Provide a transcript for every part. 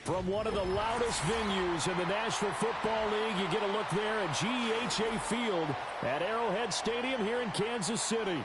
From one of the loudest venues in the National Football League, you get a look there at GEHA Field at Arrowhead Stadium here in Kansas City.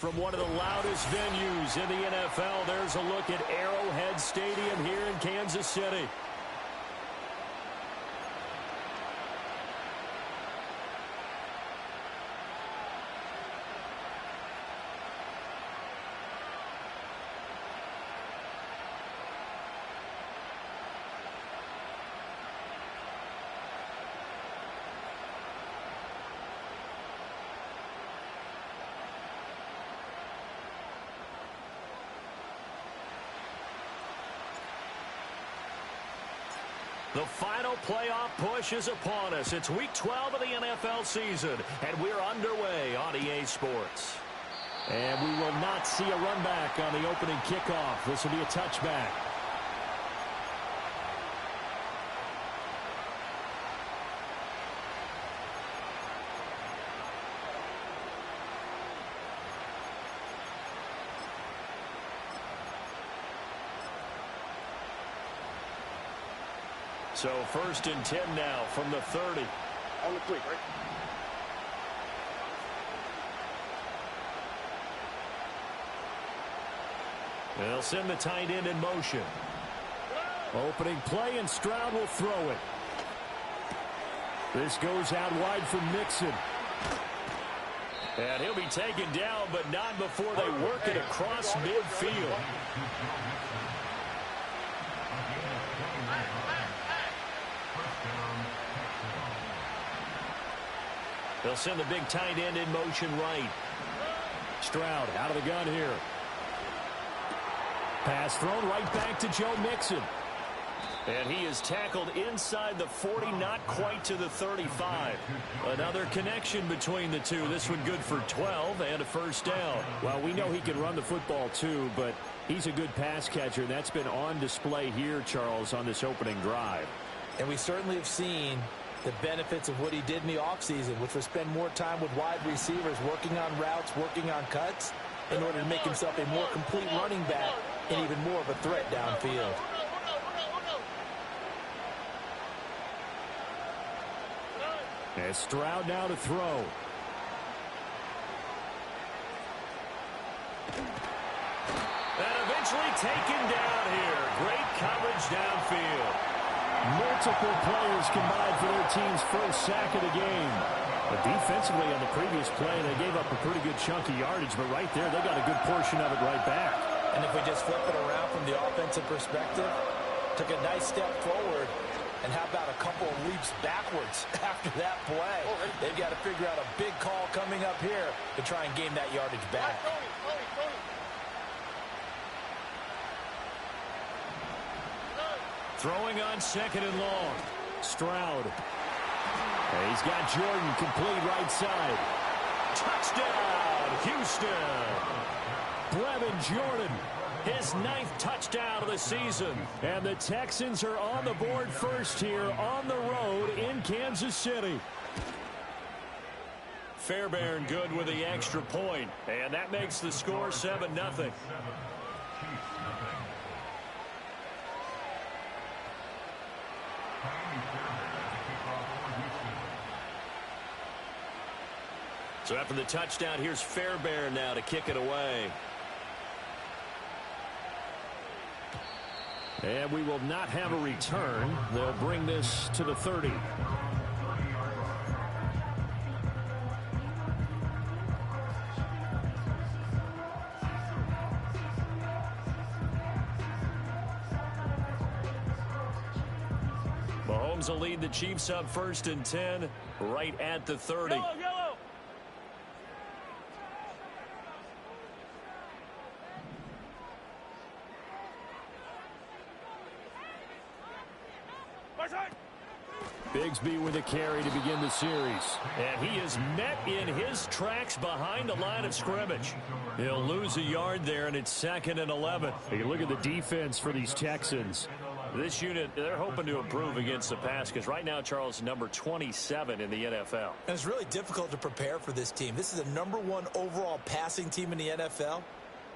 From one of the loudest venues in the NFL, there's a look at Arrowhead Stadium here in Kansas City. The final playoff push is upon us. It's Week 12 of the NFL season, and we're underway on EA Sports. And we will not see a run back on the opening kickoff. This will be a touchback. So 1st and 10 now from the 30. On the 3, right? They'll send the tight end in motion. Opening play, and Stroud will throw it. This goes out wide for Mixon. And he'll be taken down, but not before they work it across midfield. They'll send the big tight end in motion right. Stroud out of the gun here. Pass thrown right back to Joe Mixon. And he is tackled inside the 40, not quite to the 35. Another connection between the two. This one good for 12 and a first down. Well, we know he can run the football too, but he's a good pass catcher. That's been on display here, Charles, on this opening drive. And we certainly have seen the benefits of what he did in the offseason, which was spend more time with wide receivers, working on routes, working on cuts, in order to make himself a more complete running back and even more of a threat downfield. And Stroud now to throw. And eventually taken down here. Great coverage downfield. Multiple players combined for their team's first sack of the game. But defensively on the previous play, they gave up a pretty good chunk of yardage, but right there, they got a good portion of it right back. And if we just flip it around from the offensive perspective, took a nice step forward, and how about a couple of leaps backwards after that play? They've got to figure out a big call coming up here to try and gain that yardage back. Throwing on second and long. Stroud. And he's got Jordan complete right side. Touchdown, Houston. Brevin Jordan, his 9th touchdown of the season. And the Texans are on the board first here on the road in Kansas City. Fairbairn good with the extra point. And that makes the score 7-0. So after the touchdown, here's Fairbairn now to kick it away. And we will not have a return. They'll bring this to the 30. Mahomes will lead the Chiefs up 1st and 10 right at the 30. Yellow. Bigsby with a carry to begin the series. And he is met in his tracks behind the line of scrimmage. He'll lose a yard there, and it's 2nd and 11. You look at the defense for these Texans. This unit, they're hoping to improve against the pass because right now, Charles, number 27 in the NFL. And it's really difficult to prepare for this team. This is the #1 overall passing team in the NFL,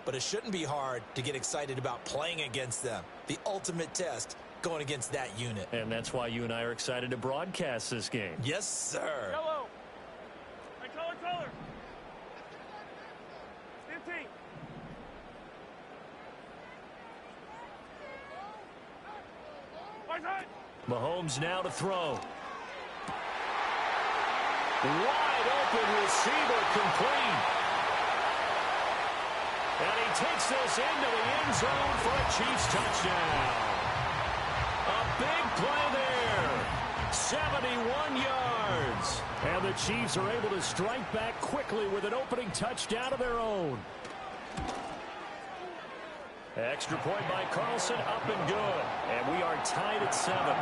but it shouldn't be hard to get excited about playing against them. The ultimate test going against that unit. And that's why you and I are excited to broadcast this game. Yes, sir. Yellow. Right, color. 15. Mahomes now to throw. Wide open receiver complete. And he takes this into the end zone for a Chiefs touchdown. A big play there. 71 yards. And the Chiefs are able to strike back quickly with an opening touchdown of their own. Extra point by Carlson, up and good. And we are tied at 7.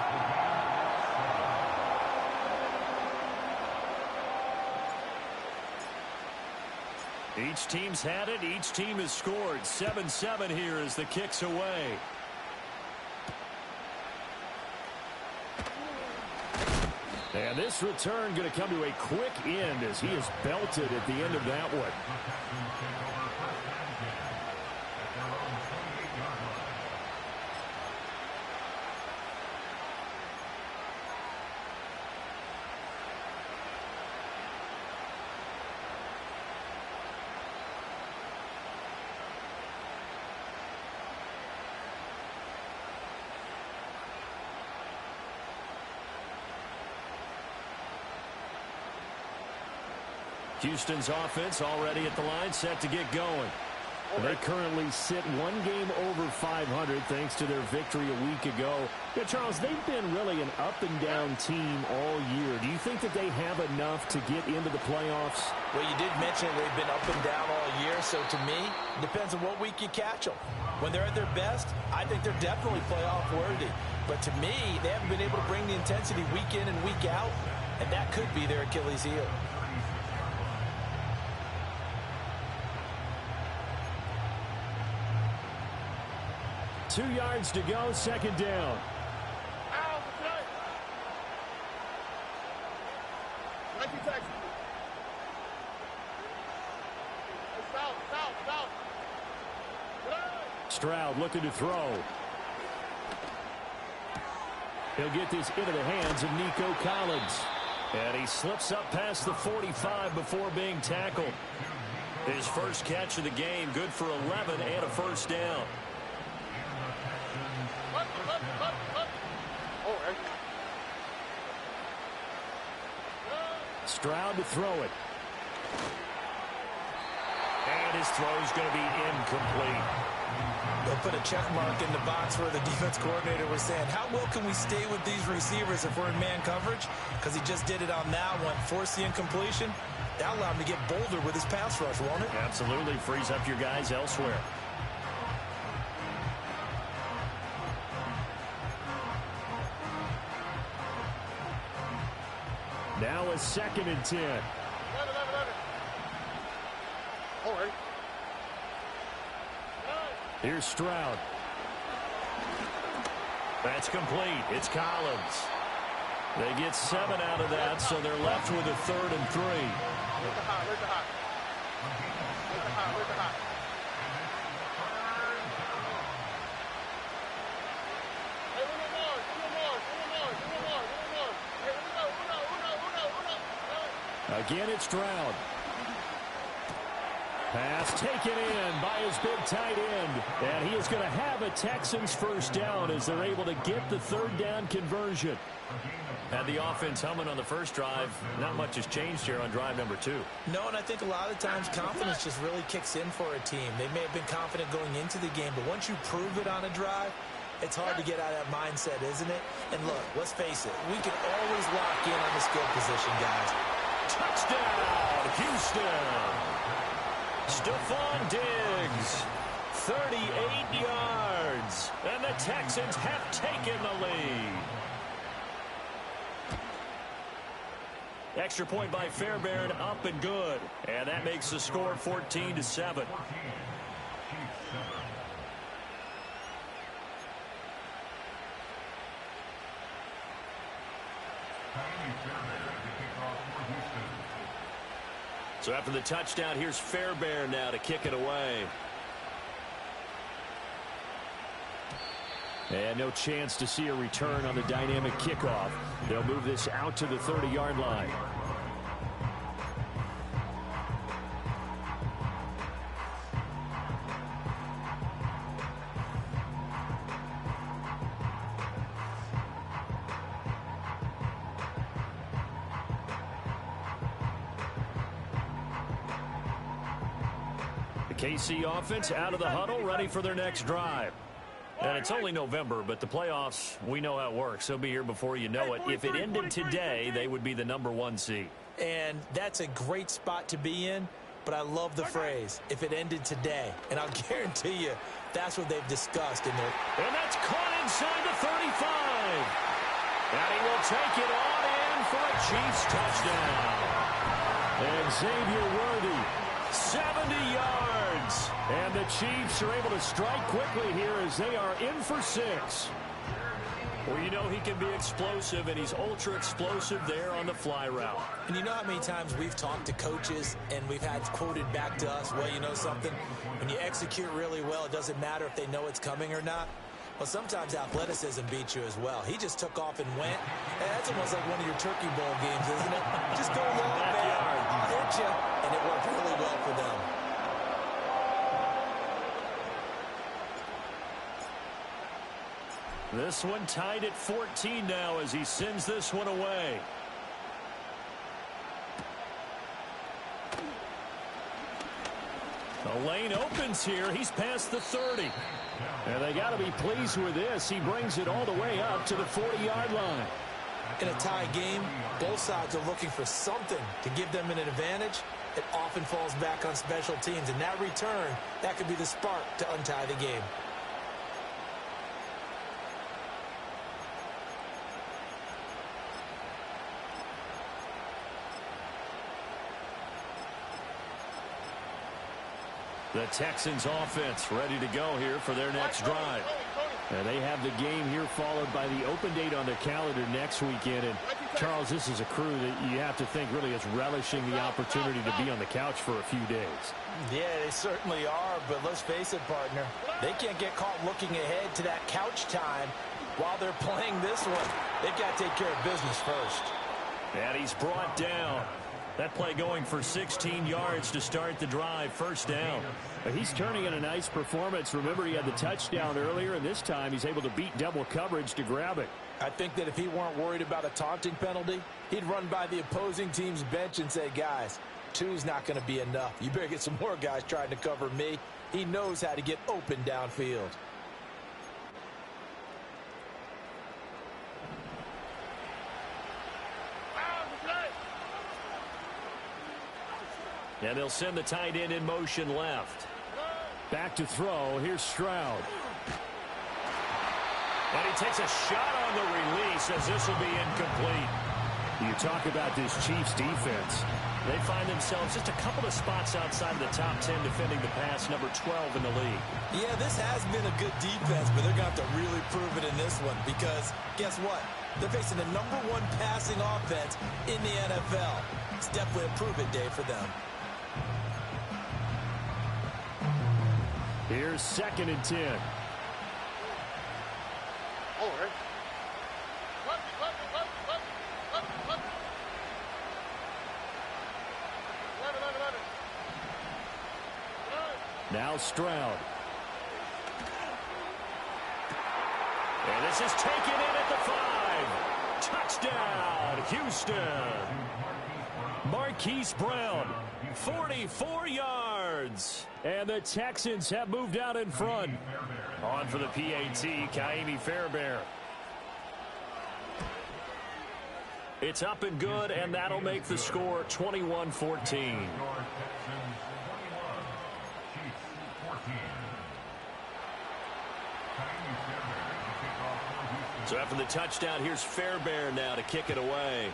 Each team's had it. Each team has scored. 7-7 here as the kick's away. And this return going to come to a quick end as he is belted at the end of that one. Houston's offense already at the line, set to get going. They currently sit one game over 500 thanks to their victory a week ago. Yeah, Charles, they've been really an up-and-down team all year. Do you think that they have enough to get into the playoffs? Well, you did mention they've been up and down all year, so to me, it depends on what week you catch them. When they're at their best, I think they're definitely playoff worthy. But to me, they haven't been able to bring the intensity week in and week out, and that could be their Achilles heel. Two yards to go, second down. Stroud looking to throw. He'll get this into the hands of Nico Collins. And he slips up past the 45 before being tackled. His first catch of the game, good for 11 and a first down. Stroud to throw it. And his throw is going to be incomplete. They'll put a check mark in the box where the defense coordinator was saying, how well can we stay with these receivers if we're in man coverage? Because he just did it on that one, forced the incompletion. That allowed him to get bolder with his pass rush, won't it? Absolutely. Frees up your guys elsewhere. Now a 2nd and 10. Here's Stroud. That's complete. It's Collins. They get 7 out of that, so they're left with a 3rd and 3. Again, it's Stroud. Pass taken in by his big tight end. And he is going to have a Texans first down as they're able to get the 3rd down conversion. Had the offense humming on the first drive. Not much has changed here on drive number 2. No, and I think a lot of times confidence just really kicks in for a team. They may have been confident going into the game, but once you prove it on a drive, it's hard to get out of that mindset, isn't it? And look, let's face it, we can always lock in on the skill position, guys. Touchdown, Houston. Stephon Diggs, 38 yards, and the Texans have taken the lead. Extra point by Fairbairn, up and good, and that makes the score 14-7. So after the touchdown, here's Fairbairn now to kick it away. And no chance to see a return on the dynamic kickoff. They'll move this out to the 30-yard line. KC offense out of the huddle, ready for their next drive. And it's only November, but the playoffs, we know how it works. They'll be here before you know it. If it ended today, they would be the #1 seed. And that's a great spot to be in, but I love the phrase, if it ended today. And I'll guarantee you, that's what they've discussed in their... And that's caught inside the 35. And he will take it on in for a Chiefs touchdown. And Xavier Worthy, 70 yards. And the Chiefs are able to strike quickly here as they are in for 6. Well, you know he can be explosive, and he's ultra-explosive there on the fly route. And you know how many times we've talked to coaches and we've had quoted back to us, well, you know something? When you execute really well, it doesn't matter if they know it's coming or not. Well, sometimes athleticism beats you as well. He just took off and went. And that's almost like one of your Turkey Bowl games, isn't it? Just go a little backyard, hit you, and it worked really well for them. This one tied at 14 now as he sends this one away. The lane opens here. He's past the 30. And they got to be pleased with this. He brings it all the way up to the 40-yard line. In a tie game, both sides are looking for something to give them an advantage. It often falls back on special teams. And that return, that could be the spark to untie the game. The Texans offense ready to go here for their next drive. And they have the game here followed by the open date on their calendar next weekend. And Charles, this is a crew that you have to think really is relishing the opportunity to be on the couch for a few days. Yeah, they certainly are, but let's face it, partner. They can't get caught looking ahead to that couch time while they're playing this one. They've got to take care of business first. And he's brought down. That play going for 16 yards to start the drive, first down. He's turning in a nice performance. Remember, he had the touchdown earlier, and this time he's able to beat double coverage to grab it. I think that if he weren't worried about a taunting penalty, he'd run by the opposing team's bench and say, guys, two's not going to be enough. You better get some more guys trying to cover me. He knows how to get open downfield. And they'll send the tight end in motion left. Back to throw. Here's Stroud. And he takes a shot on the release as this will be incomplete. You talk about this Chiefs defense. They find themselves just a couple of spots outside of the top 10 defending the pass, number 12 in the league. Yeah, this has been a good defense, but they're going to have to really prove it in this one because guess what? They're facing the number one passing offense in the NFL. It's definitely a prove-it day for them. Here's 2nd and 10. Now Stroud. And this is taken in at the 5. Touchdown, Houston. Marquise Brown, 44 yards. And the Texans have moved out in front. On for the PAT, Kaimi Fairbairn. It's up and good, and that'll make the score 21-14. So after the touchdown, here's Fairbairn now to kick it away.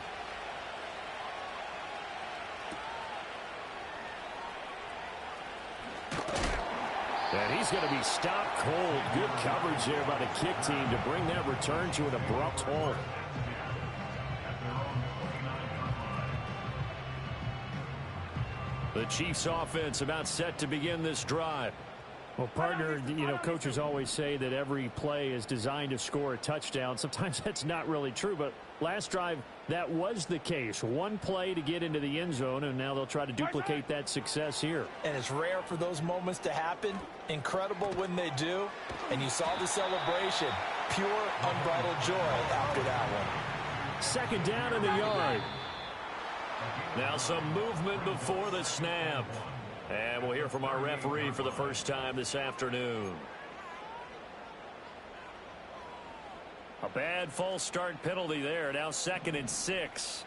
And he's going to be stopped cold. Good coverage there by the kick team to bring that return to an abrupt halt. The Chiefs offense about set to begin this drive. Well, partner, you know, coaches always say that every play is designed to score a touchdown. Sometimes that's not really true, but last drive, that was the case. One play to get into the end zone, and now they'll try to duplicate that success here. And it's rare for those moments to happen. Incredible when they do. And you saw the celebration. Pure, unbridled joy after that one. 2nd down in the yard. Now some movement before the snap. And we'll hear from our referee for the first time this afternoon. A bad false start penalty there. Now 2nd and 6.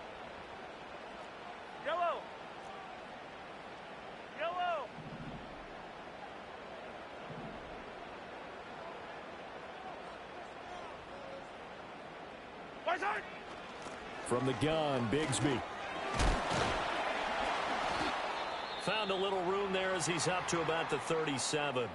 Yellow. Yellow. From the gun, Bigsby. Found a little room there as he's up to about the 37.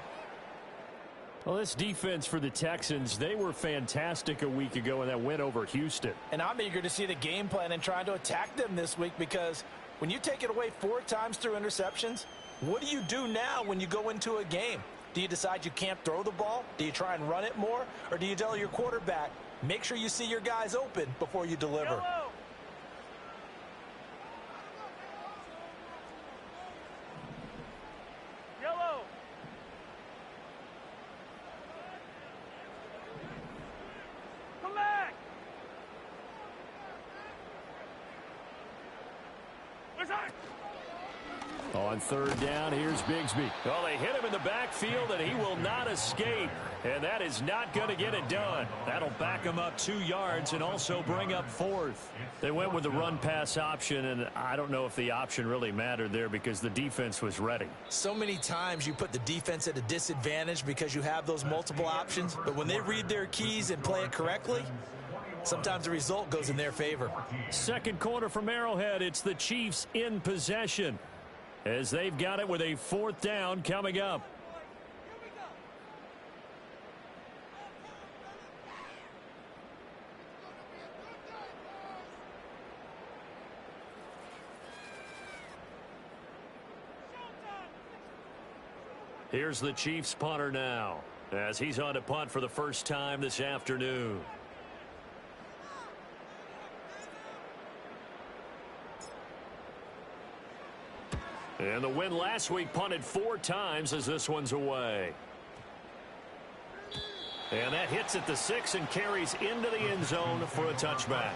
Well, this defense for the Texans, they were fantastic a week ago in that win over Houston. And I'm eager to see the game plan and trying to attack them this week because when you take it away 4 times through interceptions, what do you do now when you go into a game? Do you decide you can't throw the ball? Do you try and run it more? Or do you tell your quarterback, make sure you see your guys open before you deliver? Yellow. On third down, here's Bigsby. Well, they hit him in the backfield, and he will not escape. And that is not going to get it done. That'll back him up 2 yards and also bring up 4th. They went with the run-pass option, and I don't know if the option really mattered there because the defense was ready. So many times you put the defense at a disadvantage because you have those multiple options. But when they read their keys and play it correctly, sometimes the result goes in their favor. Second quarter from Arrowhead. It's the Chiefs in possession as they've got it with a 4th down coming up. Here's the Chiefs punter now as he's on to punt for the first time this afternoon. And the win last week punted 4 times as this one's away. And that hits at the 6 and carries into the end zone for a touchback.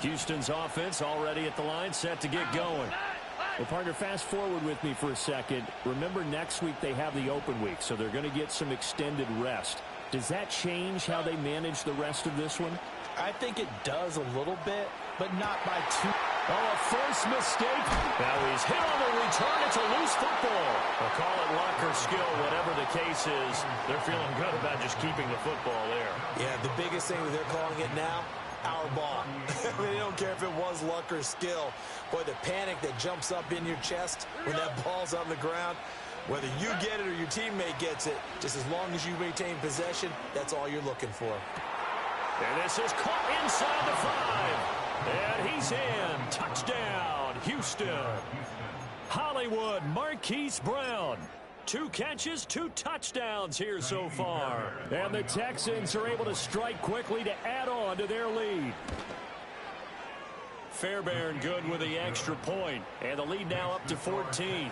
Houston's offense already at the line, set to get going. Well, partner, fast forward with me for a second. Remember, next week they have the open week, so they're going to get some extended rest. Does that change how they manage the rest of this one? I think it does a little bit, but not by too. Oh, a forced mistake. Now he's hit on the return. It's a loose football. They'll call it luck or skill, whatever the case is. They're feeling good about just keeping the football there. Yeah, the biggest thing that they're calling it now, our ball. I mean, they don't care if it was luck or skill. Boy, the panic that jumps up in your chest when that ball's on the ground, whether you get it or your teammate gets it, just as long as you maintain possession, that's all you're looking for. And this is caught inside the 5. And he's in. Touchdown, Houston. Hollywood Marquise Brown. 2 catches, 2 touchdowns here so far. And the Texans are able to strike quickly to add on to their lead. Fairbairn good with the extra point. And the lead now up to 14.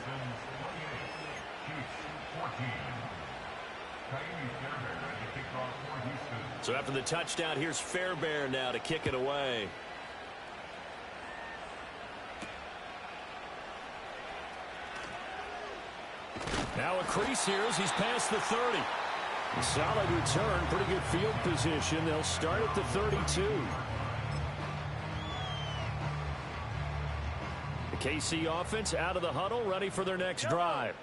So after the touchdown, here's Fairbairn now to kick it away. Now a crease here as he's past the 30. A solid return, pretty good field position. They'll start at the 32. The KC offense out of the huddle, ready for their next drive.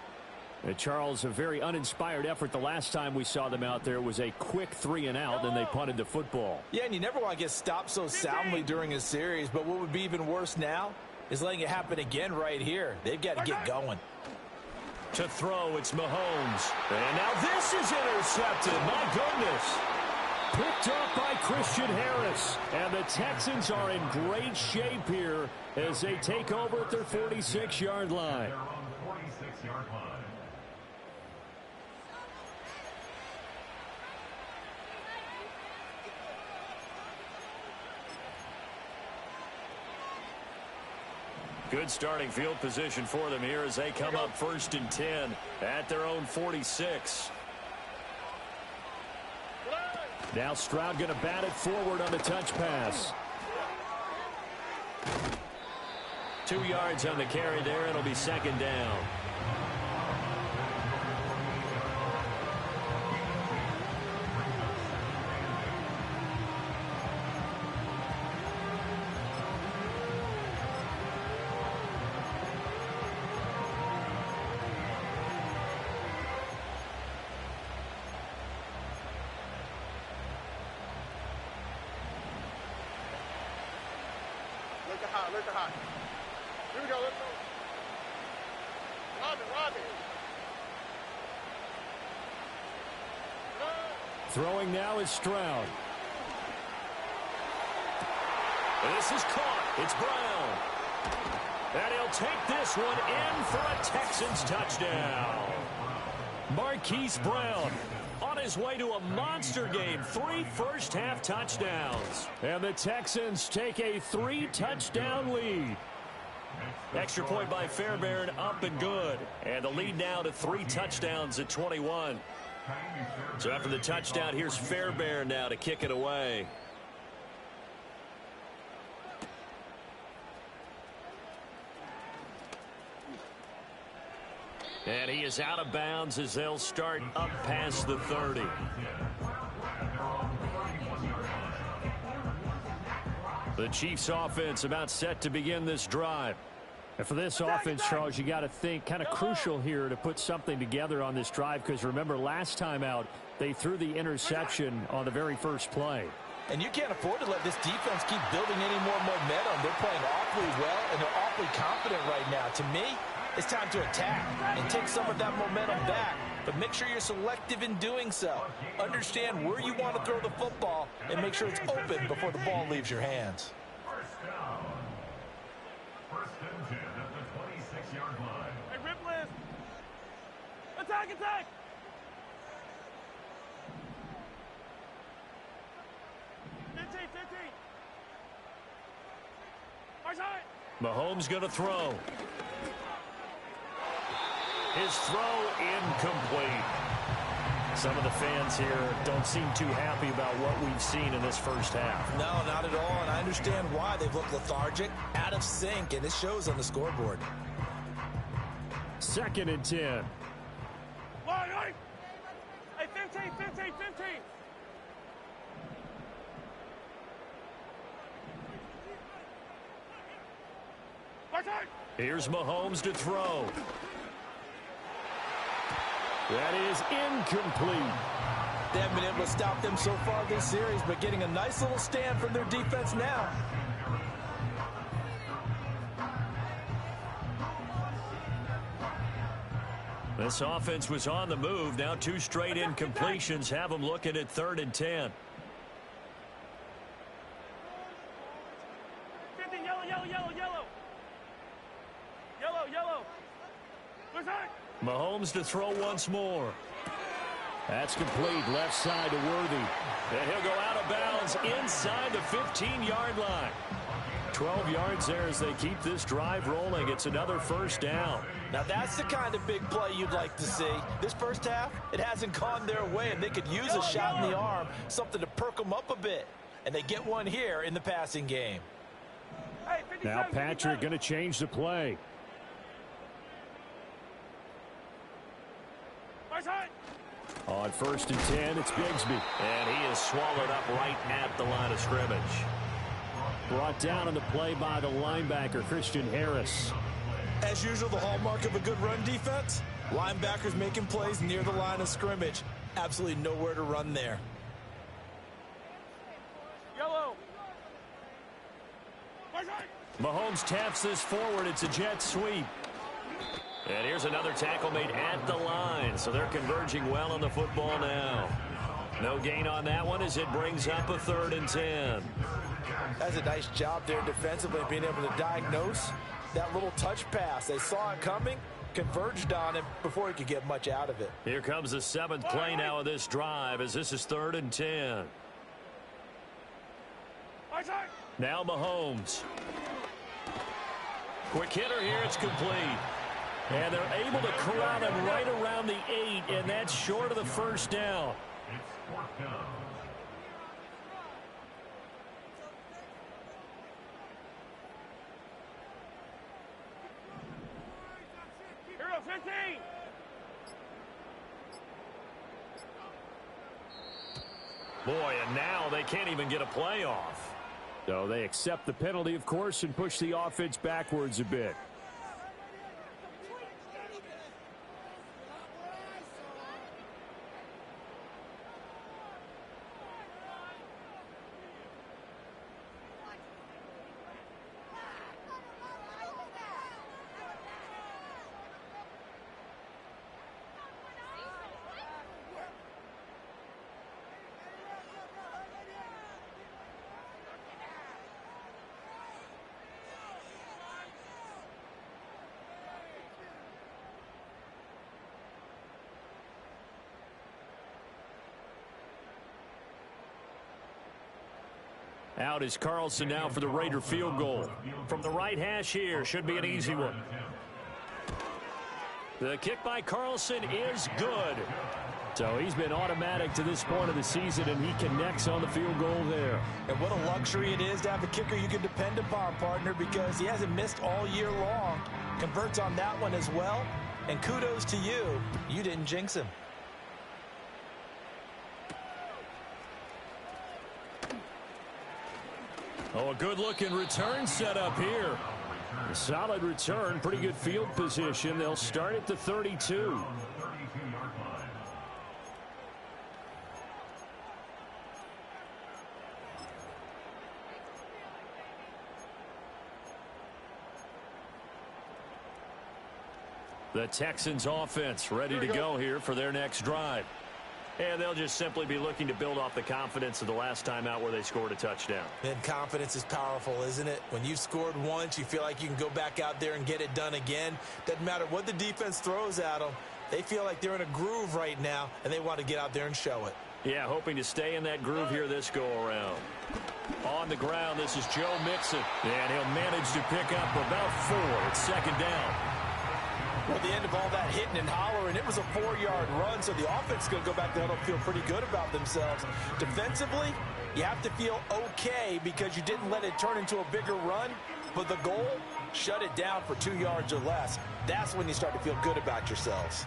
And Charles, a very uninspired effort the last time we saw them out there. It was a quick 3 and out, and they punted the football. Yeah, and you never want to get stopped so soundly during a series, but what would be even worse now is letting it happen again right here. They've got to get going. To throw, it's Mahomes. And now this is intercepted. My goodness. Picked up by Christian Harris. And the Texans are in great shape here as they take over at their 46-yard line. Good starting field position for them here as they come up 1st and 10 at their own 46. Now Stroud going to bat it forward on the touch pass. 2 yards on the carry there. It'll be 2nd down. Look hot. Here we go. Let's go. Robin. Throwing now is Stroud. This is caught. It's Brown. And he'll take this one in for a Texans touchdown. Marquise Brown on his way to a monster game. 3 first-half touchdowns. And the Texans take a 3-touchdown lead. Extra point by Fairbairn, up and good. And the lead now to 3 touchdowns at 21. So after the touchdown, here's Fairbairn now to kick it away. And he is out of bounds as they'll start up past the 30. The Chiefs offense about set to begin this drive. And for this offense, Charles, you got to think kind of crucial here to put something together on this drive, because remember last time out they threw the interception on the very first play. And you can't afford to let this defense keep building any more momentum. They're playing awfully well, and they're awfully confident right now. To me, it's time to attack and take some of that momentum back. But make sure you're selective in doing so. Understand where you want to throw the football and make sure it's open before the ball leaves your hands. First and 10 at the 26-yard line. Hey, rip list. Attack, attack. Mahomes going to throw. His throw incomplete. Some of the fans here don't seem too happy about what we've seen in this first half. No, not at all, and I understand why. They've looked lethargic, out of sync, and it shows on the scoreboard. 2nd and 10. Hey, 15. Here's Mahomes to throw. That is incomplete. They haven't been able to stop them so far this series, but getting a nice little stand from their defense now. This offense was on the move. Now 2 straight incompletions have them looking at 3rd and 10. 50, yellow. Mahomes to throw once more. That's complete. Left side to Worthy. And he'll go out of bounds inside the 15-yard line. 12 yards there as they keep this drive rolling. It's another first down. Now that's the kind of big play you'd like to see. This first half, it hasn't gone their way, and they could use a shot in the arm, something to perk them up a bit. And they get one here in the passing game. Now Patrick going to change the play. On 1st and 10, it's Bigsby. And he is swallowed up right at the line of scrimmage. Brought down on the play by the linebacker, Christian Harris. As usual, the hallmark of a good run defense, linebackers making plays near the line of scrimmage. Absolutely nowhere to run there. Yellow. Mahomes taps this forward. It's a jet sweep. And here's another tackle made at the line. So they're converging well on the football now. No gain on that one as it brings up a 3rd and 10. That's a nice job there defensively, being able to diagnose that little touch pass. They saw it coming, converged on it before he could get much out of it. Here comes the 7th play now of this drive as this is 3rd and 10. Now Mahomes. Quick hitter here. It's complete. And they're able to corral him right around the 8, and that's short of the first down. It's 4th down. Hero 15. Boy, and now they can't even get a play off. So they accept the penalty, of course, and push the offense backwards a bit. Out is Carlson now for the Raider field goal. From the right hash here, should be an easy one. The kick by Carlson is good. So he's been automatic to this point of the season, and he connects on the field goal there. And what a luxury it is to have a kicker you can depend upon, partner, because he hasn't missed all year long. Converts on that one as well. And kudos to you. You didn't jinx him. Oh, a good-looking return set up here. A solid return, pretty good field position. They'll start at the 32. The Texans offense ready to go here for their next drive. And they'll just simply be looking to build off the confidence of the last time out where they scored a touchdown. And confidence is powerful, isn't it? When you've scored once, you feel like you can go back out there and get it done again. Doesn't matter what the defense throws at them. They feel like they're in a groove right now, and they want to get out there and show it. Yeah, hoping to stay in that groove here this go-around. On the ground, this is Joe Mixon. And he'll manage to pick up about 4 at second down. Well, at the end of all that hitting and hollering, it was a 4-yard run, so the offense is going to go back there and feel pretty good about themselves. Defensively, you have to feel okay because you didn't let it turn into a bigger run, but the goal, shut it down for 2 yards or less. That's when you start to feel good about yourselves.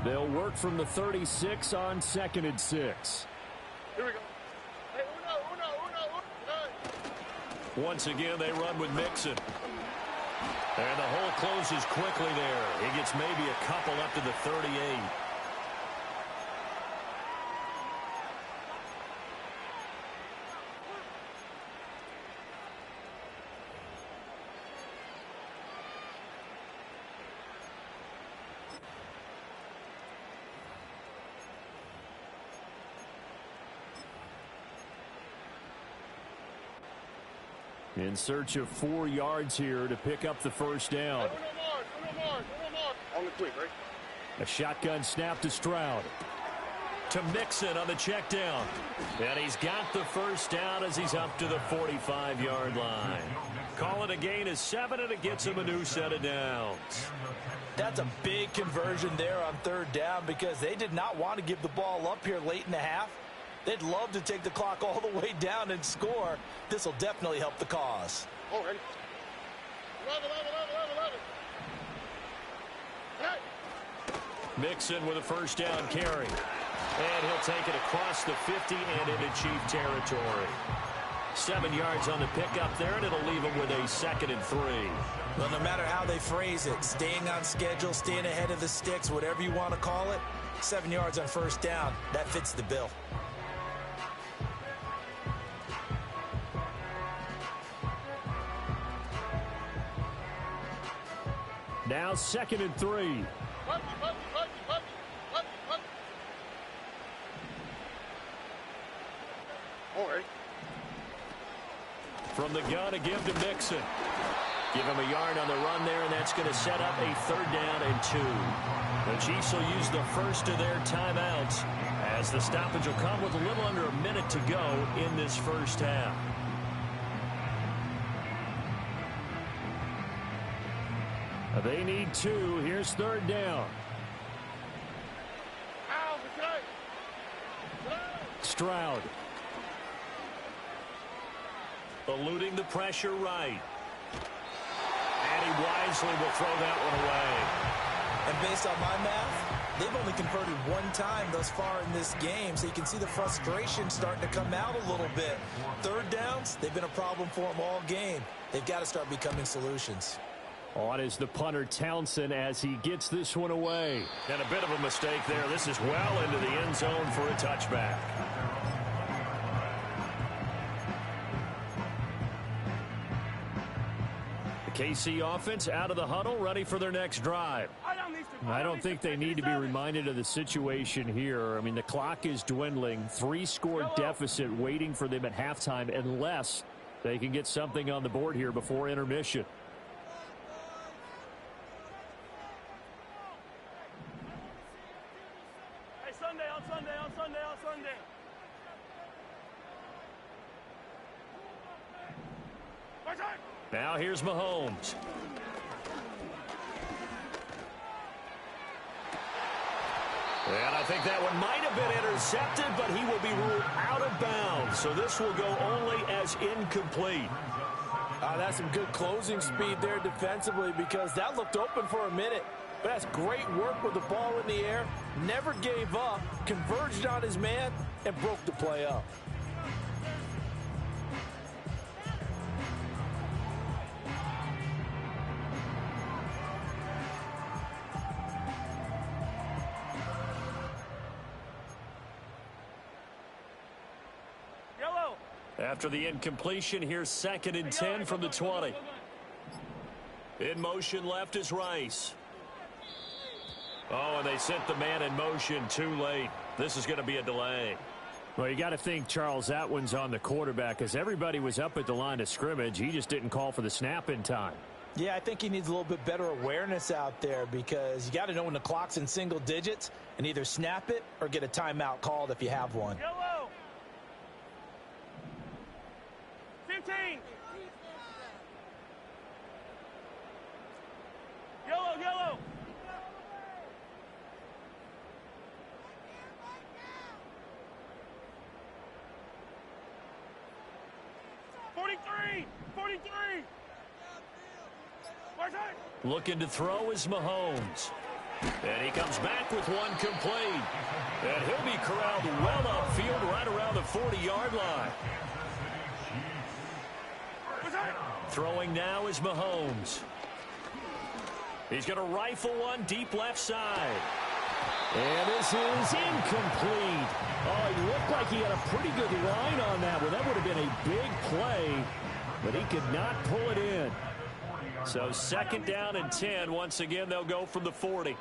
They'll work from the 36 on 2nd and 6. Here we go. Hey, uno. Once again, they run with Mixon. And the hole closes quickly there. He gets maybe a couple up to the 38. In search of 4 yards here to pick up the first down. Uno more. On the quick, right? A shotgun snap to Stroud. To Mixon on the check down. And he's got the first down as he's up to the 45-yard line. Call it a gain of 7, and it gets him a new set of downs. That's a big conversion there on 3rd down because they did not want to give the ball up here late in the half. They'd love to take the clock all the way down and score. This will definitely help the cause. Oh, ready? Love it. Hey! Mixon with a first down carry. And he'll take it across the 50 and into Chief territory. 7 yards on the pickup there, and it'll leave him with a 2nd and 3. Well, no matter how they phrase it, staying on schedule, staying ahead of the sticks, whatever you want to call it, 7 yards on first down, that fits the bill. Now 2nd and 3. All right. From the gun, a give to Mixon. Give him a yard on the run there, and that's going to set up a 3rd down and 2. The Chiefs will use the first of their timeouts as the stoppage will come with a little under a minute to go in this first half. They need 2. Here's 3rd down. Stroud. Eluding the pressure right. And he wisely will throw that one away. And based on my math, they've only converted 1 time thus far in this game, so you can see the frustration starting to come out a little bit. 3rd downs, they've been a problem for them all game. They've got to start becoming solutions. On is the punter Townsend as he gets this one away. And a bit of a mistake there. This is well into the end zone for a touchback. The KC offense out of the huddle, ready for their next drive. I don't think they need to be reminded of the situation here. I mean, the clock is dwindling. 3-score deficit waiting for them at halftime unless they can get something on the board here before intermission. On Sunday. Now here's Mahomes. And I think that one might have been intercepted, but he will be ruled out of bounds. So this will go only as incomplete. That's some good closing speed there defensively, because that looked open for a minute. But that's great work with the ball in the air. Never gave up, converged on his man, and broke the play up. After the incompletion, here's 2nd and 10 from the 20. In motion left is Rice. Oh, and they sent the man in motion too late. This is going to be a delay. Well, you got to think, Charles, that one's on the quarterback, because everybody was up at the line of scrimmage. He just didn't call for the snap in time. Yeah, I think he needs a little bit better awareness out there, because you got to know when the clock's in single digits and either snap it or get a timeout called if you have one. Yellow. 15. Yellow. 43. Looking to throw is Mahomes. And he comes back with one complete. And he'll be corralled well upfield right around the 40-yard line. Throwing now is Mahomes. He's going to rifle one deep left side. And this is incomplete. Oh, he looked like he had a pretty good line on that one. That would have been a big play, but he could not pull it in. So 2nd down and 10. Once again, they'll go from the 40.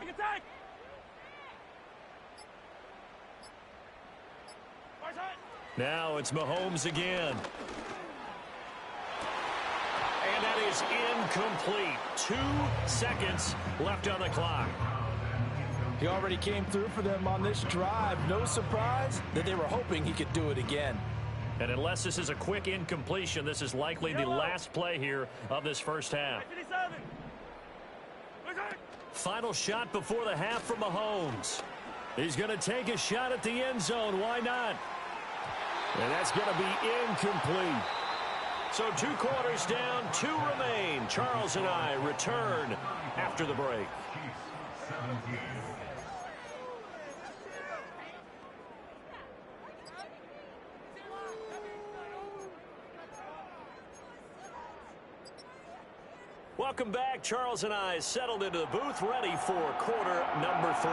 Attack! Now it's Mahomes again. And that is incomplete. 2 seconds left on the clock. He already came through for them on this drive. No surprise that they were hoping he could do it again. And unless this is a quick incompletion, this is likely the last play here of this first half. 57. Final shot before the half from Mahomes. He's going to take a shot at the end zone. Why not? And that's going to be incomplete. So 2 quarters down, 2 remain. Charles and I return after the break. Welcome back. Charles and I settled into the booth, ready for quarter number 3.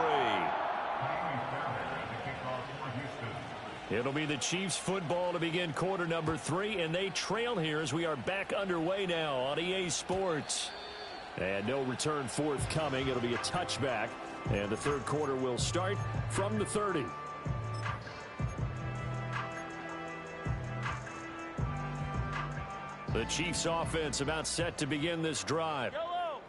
It'll be the Chiefs football to begin quarter number 3, and they trail here as we are back underway now on EA Sports. And no return forthcoming. It'll be a touchback, and the third quarter will start from the 30. The Chiefs offense about set to begin this drive.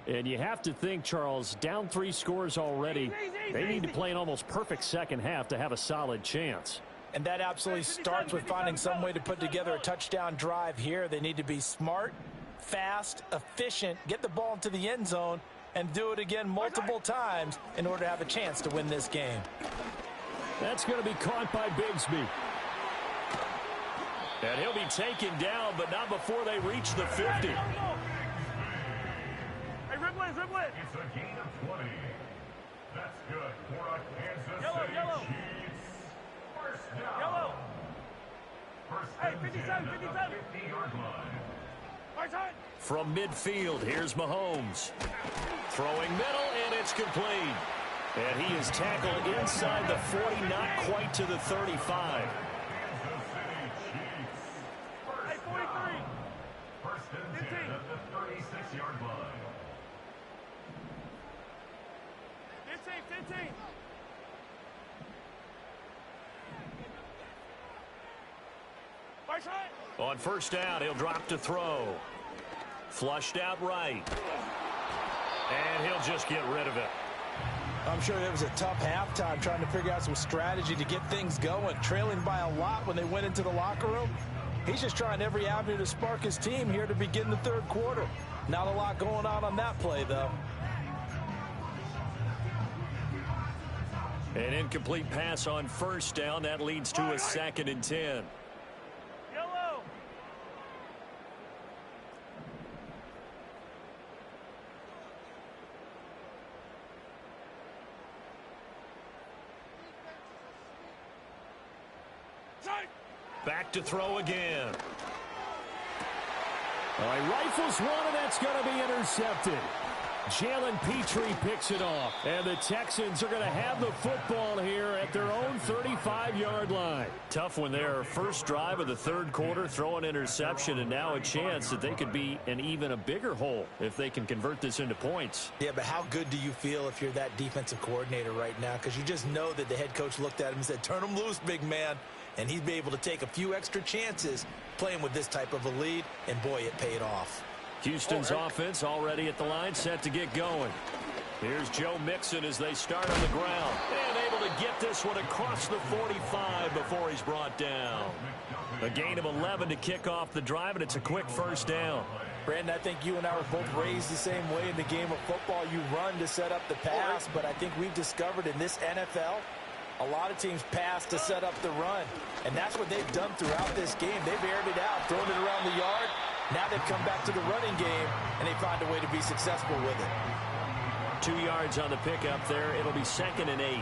And you have to think, Charles, down 3 scores already. They need to play an almost perfect second half to have a solid chance. And that absolutely starts with finding some way to put together a touchdown drive here. They need to be smart, fast, efficient, get the ball into the end zone, and do it again multiple times in order to have a chance to win this game. That's going to be caught by Bigsby. And he'll be taken down, but not before they reach the 50. Hey, Riblet. It's a gain of 20. That's good for a Kansas City Chiefs. First down. First and 10 at the 50-yard line. From midfield, here's Mahomes. Throwing middle, and it's complete. And he is tackled inside the 40, not quite to the 35. First and 10 at the 36-yard line. 15. On first down, he'll drop to throw. Flushed out right. And he'll just get rid of it. I'm sure it was a tough halftime trying to figure out some strategy to get things going. Trailing by a lot when they went into the locker room. He's just trying every avenue to spark his team here to begin the third quarter. Not a lot going on that play, though. An incomplete pass on first down. That leads to a 2nd and 10. Yellow. Back to throw again. All right, rifles one, and that's going to be intercepted. Jalen Petrie picks it off, and the Texans are going to have the football here at their own 35-yard line. Tough when their first drive of the third quarter, throw an interception, and now a chance that they could be in even a bigger hole if they can convert this into points. Yeah, but how good do you feel if you're that defensive coordinator right now? Because you just know that the head coach looked at him and said, turn him loose, big man. And he'd be able to take a few extra chances playing with this type of a lead, and boy, it paid off. Houston's offense already at the line, set to get going. Here's Joe Mixon as they start on the ground. And able to get this one across the 45 before he's brought down. A gain of 11 to kick off the drive, and it's a quick first down. Brandon, I think you and I were both raised the same way in the game of football. You run to set up the pass, but I think we've discovered in this NFL, a lot of teams pass to set up the run. And that's what they've done throughout this game. They've aired it out, thrown it around the yard. Now they've come back to the running game, and they find a way to be successful with it. 2 yards on the pickup there. It'll be 2nd and 8.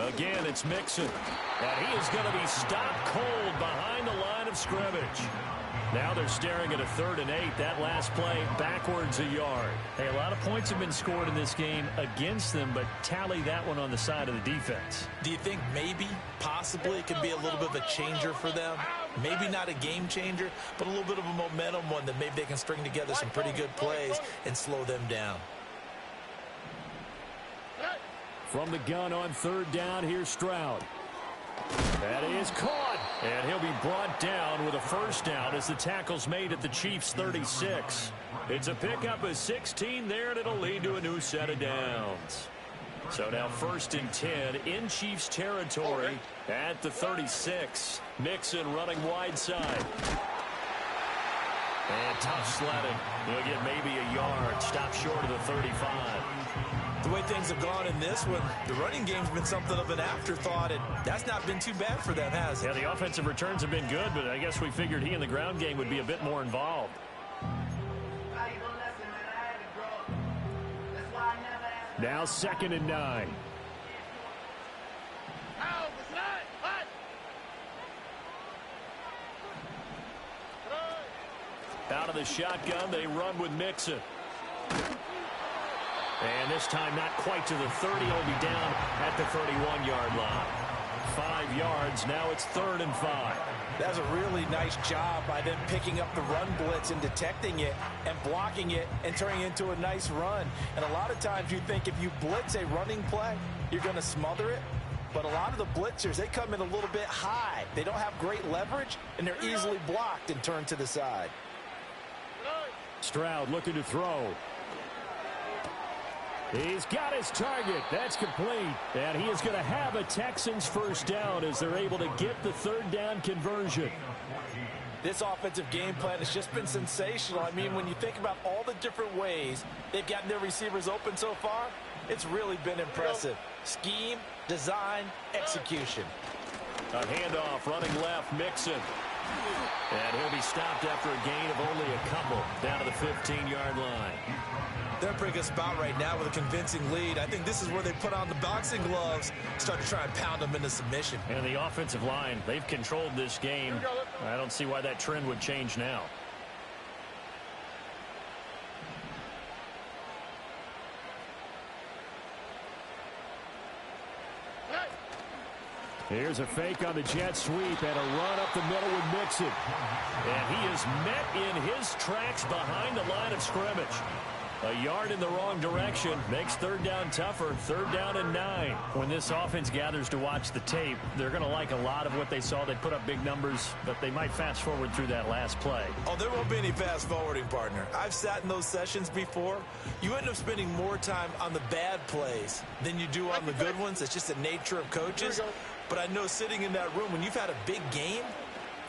Again, it's Mixon. And he is going to be stopped cold behind the line of scrimmage. Now they're staring at a 3rd and 8. That last play backwards a yard. Hey, a lot of points have been scored in this game against them, but tally that one on the side of the defense. Do you think maybe, possibly, it could be a little bit of a changer for them? Maybe not a game changer, but a little bit of a momentum one that maybe they can string together some pretty good plays and slow them down. From the gun on 3rd down, here's Stroud. That is caught. And he'll be brought down with a first down as the tackle's made at the Chiefs' 36. It's a pickup of 16 there, and it'll lead to a new set of downs. So now 1st and 10 in Chiefs territory at the 36. Mixon running wide side. And tough sledding. He'll get maybe a yard. Stop short of the 35. The way things have gone in this one, the running game's been something of an afterthought, and that's not been too bad for them, has it? Yeah, the offensive returns have been good, but I guess we figured he in the ground game would be a bit more involved. Now 2nd and 9. Out of the shotgun, they run with Mixon. And this time not quite to the 30. He'll be down at the 31-yard line. 5 yards. Now it's 3rd and 5. That's a really nice job by them picking up the run blitz and detecting it and blocking it and turning it into a nice run. And a lot of times you think if you blitz a running play, you're going to smother it. But a lot of the blitzers, they come in a little bit high. They don't have great leverage, and they're easily blocked and turned to the side. Stroud looking to throw. He's got his target. That's complete. And he is going to have a Texans first down as they're able to get the 3rd down conversion. This offensive game plan has just been sensational. I mean, when you think about all the different ways they've gotten their receivers open so far, it's really been impressive. Scheme, design, execution. A handoff running left, Mixon. And he'll be stopped after a gain of only a couple down to the 15-yard line. They're in a pretty good spot right now with a convincing lead. I think this is where they put on the boxing gloves, start to try and pound them into submission. And the offensive line, they've controlled this game. I don't see why that trend would change now. Here's a fake on the jet sweep and a run up the middle with Mixon. And he is met in his tracks behind the line of scrimmage. A yard in the wrong direction makes third down tougher. Third down and 9. When this offense gathers to watch the tape, they're going to like a lot of what they saw. They put up big numbers, but they might fast forward through that last play. Oh, there won't be any fast forwarding, partner. I've sat in those sessions before. You end up spending more time on the bad plays than you do on the good ones. It's just the nature of coaches. But I know sitting in that room, when you've had a big game,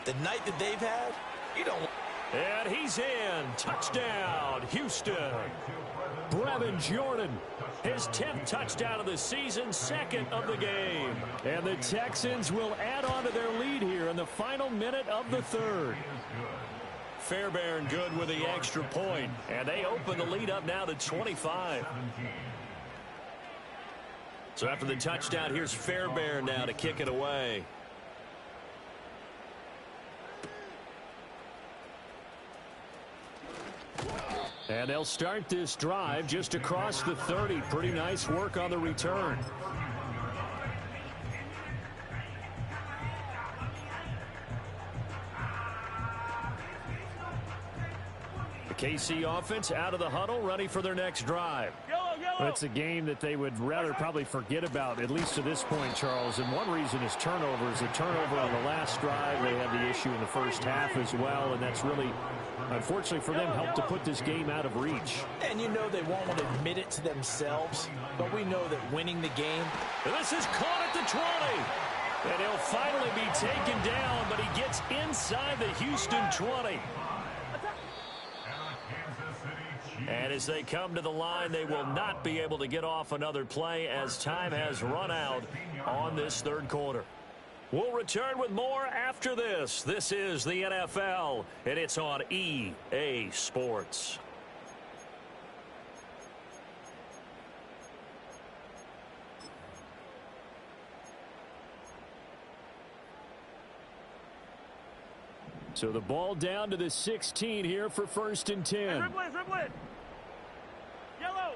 the night that they've had, you don't. And he's in. Touchdown, Houston. Brevin Jordan, his 10th touchdown of the season, second of the game. And the Texans will add on to their lead here in the final minute of the third. Fairbairn good with the extra point, and they open the lead up now to 25. So after the touchdown, here's Fairbairn now to kick it away. And they'll start this drive just across the 30. Pretty nice work on the return. The KC offense out of the huddle, ready for their next drive. It's a game that they would rather probably forget about, at least to this point, Charles. And one reason is turnovers. A turnover on the last drive. They had the issue in the first half as well, and that's really, unfortunately for them, helped to put this game out of reach. And you know they won't want to admit it to themselves, but we know that winning the game. And this is caught at the 20. And he'll finally be taken down, but he gets inside the Houston 20. And as they come to the line, they will not be able to get off another play as time has run out on this third quarter. We'll return with more after this. This is the NFL, and it's on EA Sports. So the ball down to the 16 here for 1st and 10. Dribble it. Yellow.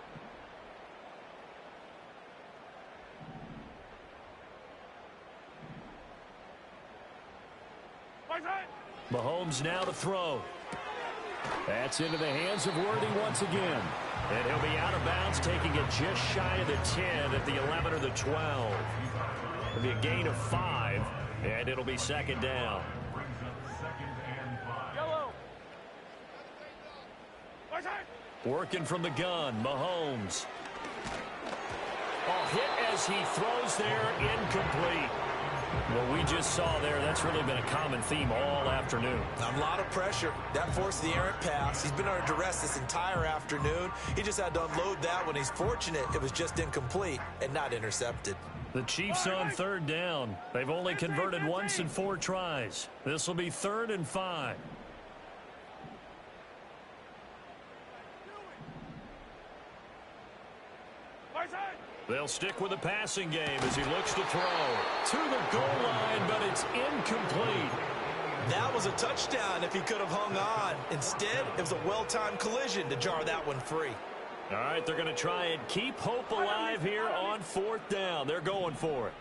Mahomes now to throw. That's into the hands of Worthy once again. And he'll be out of bounds, taking it just shy of the 10 at the 11 or the 12. It'll be a gain of 5, and it'll be second down. Working from the gun, Mahomes. Hit as he throws there, incomplete. What we just saw there, that's really been a common theme all afternoon. A lot of pressure. That forced the errant pass. He's been under duress this entire afternoon. He just had to unload that when he's fortunate it was just incomplete and not intercepted. The Chiefs on third down. They've only converted once in 4 tries. This will be 3rd and 5. They'll stick with the passing game as he looks to throw. To the goal line, but it's incomplete. That was a touchdown if he could have hung on. Instead, it was a well-timed collision to jar that one free. All right, they're going to try and keep hope alive here on 4th down. They're going for it.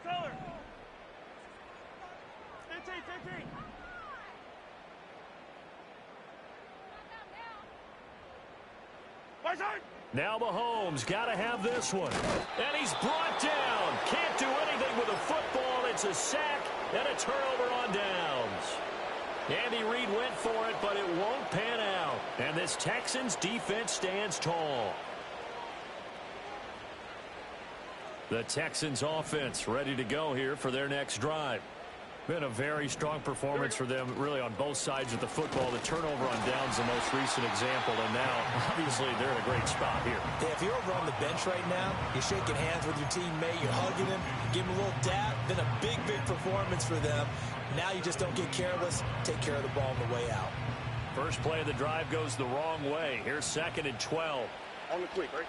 Color. 15. Now Mahomes got to have this one. And he's brought down. Can't do anything with a football. It's a sack and a turnover on downs. Andy Reid went for it, but it won't pan out. And this Texans defense stands tall. The Texans offense ready to go here for their next drive. Been a very strong performance for them, really, on both sides of the football. The turnover on downs, the most recent example, and now, obviously, they're in a great spot here. Yeah, if you're over on the bench right now, you're shaking hands with your teammate, you're hugging him, give him a little dap, been a big performance for them. Now you just don't get careless, take care of the ball on the way out. First play of the drive goes the wrong way. Here's 2nd and 12. On the quick, right?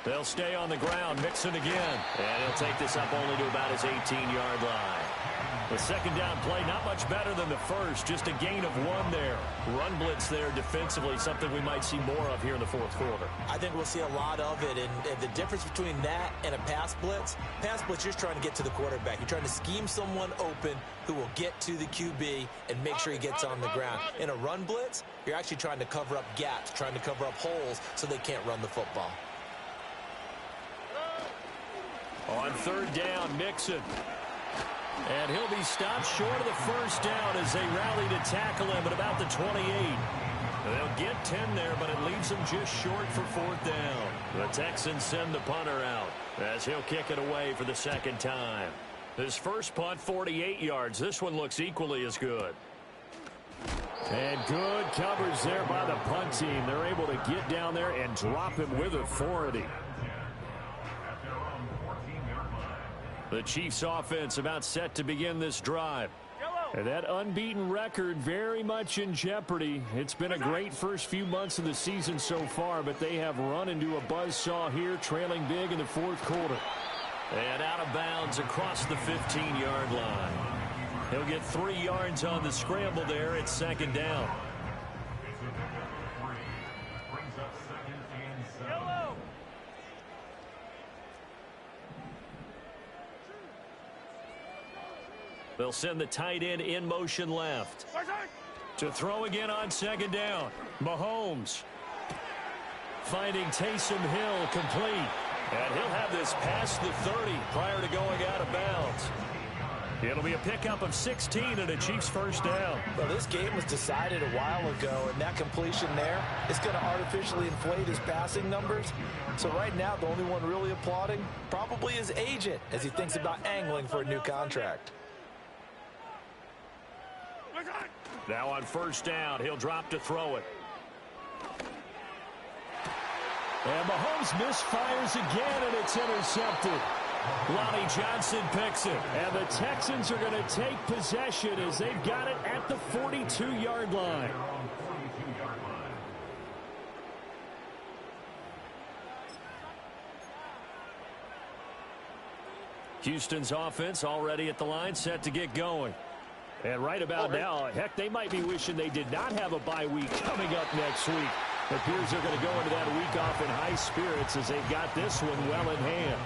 They'll stay on the ground, Mixon again. And he'll take this up only to about his 18-yard line. The second down play, not much better than the first. Just a gain of 1 there. Run blitz there defensively, something we might see more of here in the fourth quarter. I think we'll see a lot of it. And the difference between that and a pass blitz, you're trying to get to the quarterback. You're trying to scheme someone open who will get to the QB and make sure he gets on the ground. In a run blitz, you're actually trying to cover up gaps, trying to cover up holes so they can't run the football. On third down, Mixon. And he'll be stopped short of the first down as they rally to tackle him at about the 28. They'll get 10 there, but it leaves them just short for fourth down. The Texans send the punter out as he'll kick it away for the second time. His first punt, 48 yards. This one looks equally as good. And good coverage there by the punt team. They're able to get down there and drop him with authority. The Chiefs offense about set to begin this drive. And that unbeaten record very much in jeopardy. It's been a great first few months of the season so far, but they have run into a buzzsaw here, trailing big in the fourth quarter. And out of bounds across the 15-yard line. He'll get 3 yards on the scramble there at second down. They'll send the tight end in motion left. To throw again on second down. Mahomes finding Taysom Hill complete. And he'll have this past the 30 prior to going out of bounds. It'll be a pickup of 16 and a Chiefs first down. Well, this game was decided a while ago, and that completion there is going to artificially inflate his passing numbers. So right now, the only one really applauding probably his agent as he thinks about angling for a new contract. Now on first down, he'll drop to throw it. And Mahomes misfires again, and it's intercepted. Lonnie Johnson picks it. And the Texans are going to take possession as they've got it at the 42-yard line. Houston's offense already at the line, set to get going. And right about now, heck, they might be wishing they did not have a bye week coming up next week. It appears they're going to go into that week off in high spirits as they've got this one well in hand.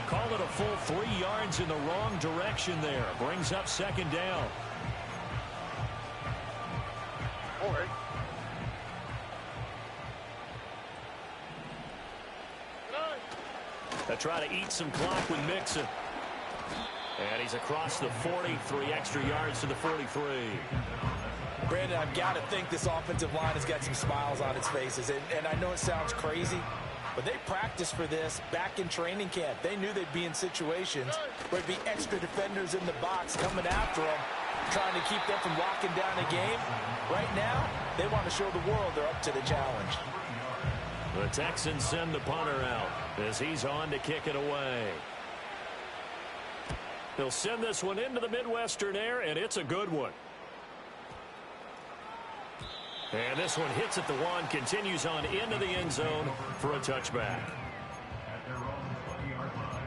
Call it a full 3 yards in the wrong direction there. Brings up second down. They try to eat some clock with Mixon. And he's across the 40, 3 extra yards to the 43. Brandon, I've got to think this offensive line has got some smiles on its faces. And I know it sounds crazy, but they practiced for this back in training camp. They knew they'd be in situations where there'd be extra defenders in the box coming after them, trying to keep them from locking down a game. Right now, they want to show the world they're up to the challenge. The Texans send the punter out as he's on to kick it away. He'll send this one into the Midwestern air, and it's a good one. And this one hits at the 1, continues on into the end zone for a touchback. At their own 20-yard line.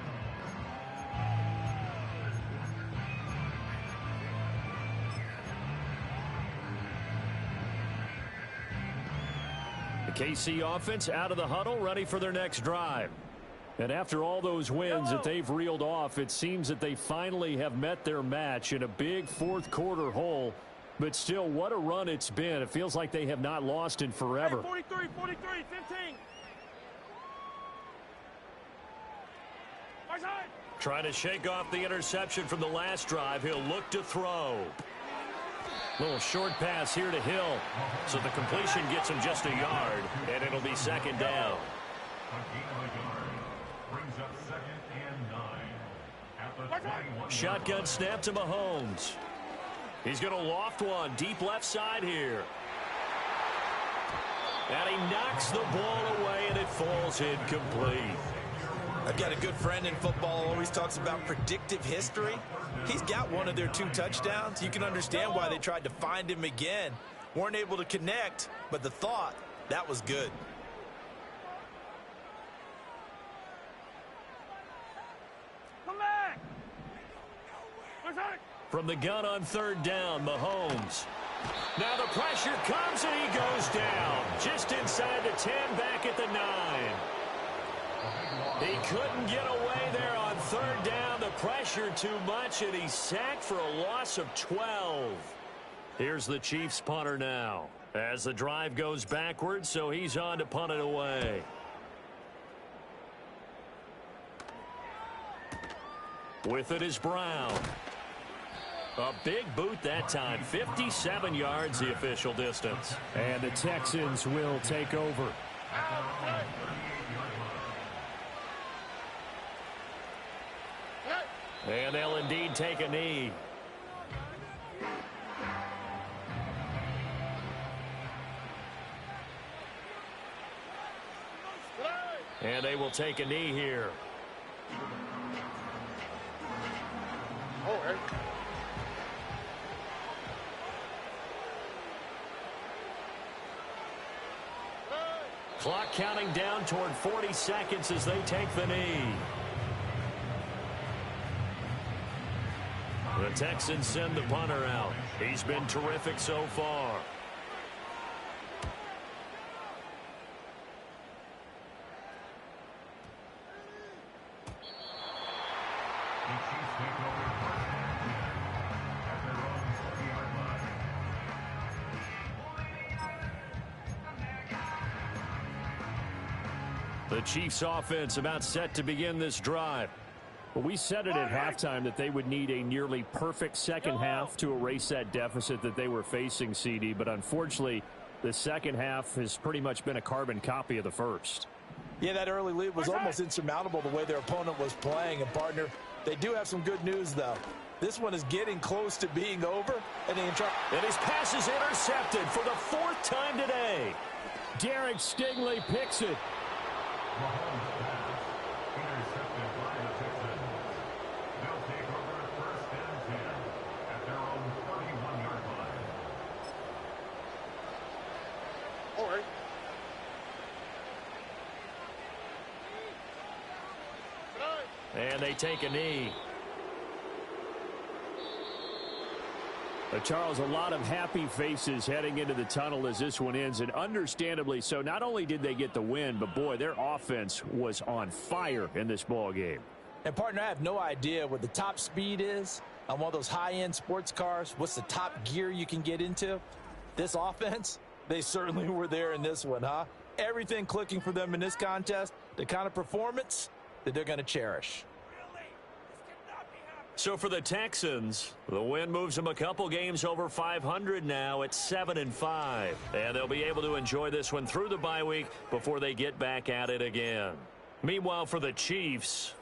The KC offense out of the huddle, ready for their next drive. And after all those wins that they've reeled off, it seems that they finally have met their match in a big fourth quarter hole. But still, what a run it's been. It feels like they have not lost in forever. Hey, 43, 15. Trying to shake off the interception from the last drive. He'll look to throw. Little short pass here to Hill. So the completion gets him just a yard, and it'll be second down. Brings up 2nd and 9. At the 21. Shotgun snap to Mahomes. He's going to loft one deep left side here. And he knocks the ball away, and it falls incomplete. I've got a good friend in football who always talks about predictive history. He's got one of their 2 touchdowns. You can understand why they tried to find him again. Weren't able to connect, but the thought, that was good. From the gun on third down, Mahomes. Now the pressure comes and he goes down. Just inside the 10, back at the 9. He couldn't get away there on third down. The pressure too much, and he's sacked for a loss of 12. Here's the Chiefs punter now. As the drive goes backwards, so he's on to punt it away. With it is Brown. A big boot that time. 57 yards the official distance. And the Texans will take over. And they'll indeed take a knee. And they will take a knee here. Clock counting down toward 40 seconds as they take the knee. The Texans send the punter out. He's been terrific so far. The Chiefs offense about set to begin this drive. Well, we said it at halftime that they would need a nearly perfect second half to erase that deficit that they were facing, CD. But unfortunately, the second half has pretty much been a carbon copy of the first. Yeah, that early lead was almost insurmountable the way their opponent was playing. And, partner, they do have some good news, though. This one is getting close to being over. And his pass is intercepted for the 4th time today. Derek Stingley picks it. Mahomes pass intercepted by the Texans. They'll take over 1st and 10 at their own 31-yard line. All right. And they take a knee. Charles, a lot of happy faces heading into the tunnel as this one ends, and understandably so. Not only did they get the win, but, boy, their offense was on fire in this ball game. And, partner, I have no idea what the top speed is on one of those high-end sports cars. What's the top gear you can get into? This offense, they certainly were there in this one, huh? Everything clicking for them in this contest, the kind of performance that they're going to cherish. So for the Texans, the win moves them a couple games over 500 now at 7-5. And they'll be able to enjoy this one through the bye week before they get back at it again. Meanwhile, for the Chiefs,